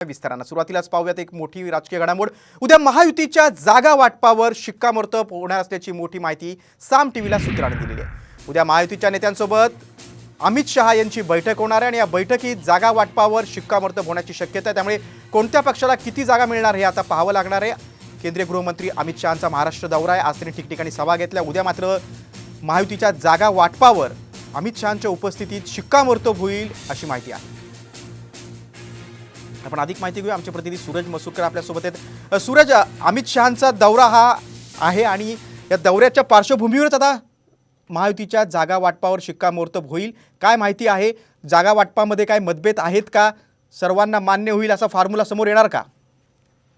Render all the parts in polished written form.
विस्तारानं सुरुवातीलाच पाहूयात एक मोठी राजकीय घडामोड। उद्या महायुतीच्या जागा वाटपावर शिक्कामोर्तब होणार असल्याची मोठी माहिती साम टीव्हीला सूत्रांनी दिलेली आहे। उद्या महायुतीच्या नेत्यांसोबत अमित शहा यांची बैठक होणार आहे आणि या बैठकीत जागा वाटपावर शिक्कामोर्तब होण्याची शक्यता आहे। त्यामुळे कोणत्या पक्षाला किती जागा मिळणार हे आता पाहावं लागणार आहे। केंद्रीय गृहमंत्री अमित शहांचा महाराष्ट्र दौरा आहे, आज त्यांनी ठिकठिकाणी सभा घेतल्या। उद्या मात्र महायुतीच्या जागा वाटपावर अमित शहांच्या उपस्थितीत शिक्कामोर्तब होईल अशी माहिती आहे। आपण अधिक माहिती घेऊया, आमचे प्रतिनिधी सूरज मसूरकर आपल्यासोबत आहेत। सूरज, अमित शहांचा दौरा हा आहे आणि या दौऱ्याच्या पार्श्वभूमीवरच आता महायुतीच्या जागा वाटपावर शिक्कामोर्तब होईल। काय माहिती आहे, जागा वाटपामध्ये काय मतभेद आहेत का, सर्वांना मान्य होईल असा फॉर्म्युला समोर येणार का?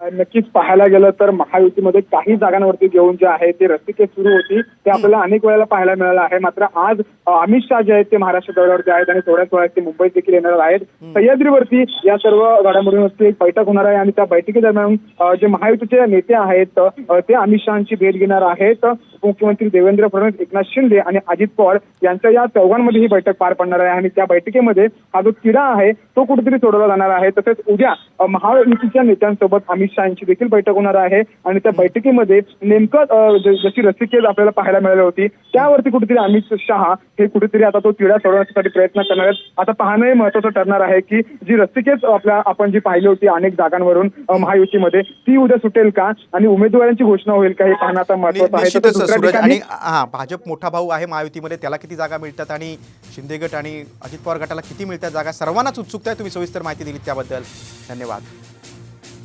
नक्कीच पाहायला गेलं तर महायुतीमध्ये काही जागांवरती घेऊन जे आहे ते रस्सीखेच सुरू होती, ते आपल्याला अनेक वेळेला पाहायला मिळालं आहे। मात्र आज अमित शहा जे आहेत ते महाराष्ट्र दौऱ्यावरती आहेत आणि थोड्याच वेळात ते मुंबईत देखील येणार आहेत। सह्याद्रीवरती या सर्व घडामोडींवरती एक बैठक होणार आहे आणि त्या बैठकीदरम्यान जे महायुतीचे नेते आहेत ते अमित शहांची भेट घेणार आहेत। मुख्यमंत्री देवेंद्र फडणवीस, एकनाथ शिंदे आणि अजित पवार यांच्या या चौघांमध्ये ही बैठक पार पडणार आहे आणि त्या बैठकीमध्ये हा जो तिढा आहे तो कुठेतरी सोडवला जाणार आहे। तसेच उद्या महायुतीच्या नेत्यांसोबत अमित शहांची देखील बैठक होणार आहे आणि त्या बैठकीमध्ये नेमकं जशी रस्सीखेच आपल्याला पाहायला मिळाली होती त्यावरती कुठेतरी अमित शहा हे कुठेतरी आता तो तिढा सोडवण्यासाठी प्रयत्न करणार आहेत। आता पाहणं महत्त्वाचं ठरणार आहे की जी रस्सीखेच आपण जी पाहिली होती अनेक जागांवरून महायुतीमध्ये ती उद्या सुटेल का आणि उमेदवारांची घोषणा होईल का हे पाहणं आता महत्त्वाचं आहे। सूरज, आणि भाजप मोठा भाऊ आहे महायुतीमध्ये, त्याला किती जागा मिळतात आणि शिंदे गट आणि अजित पवार गटाला किती मिळतात जागा, सर्वांनाच उत्सुकता आहे। तुम्ही सविस्तर माहिती दिली त्याबद्दल धन्यवाद।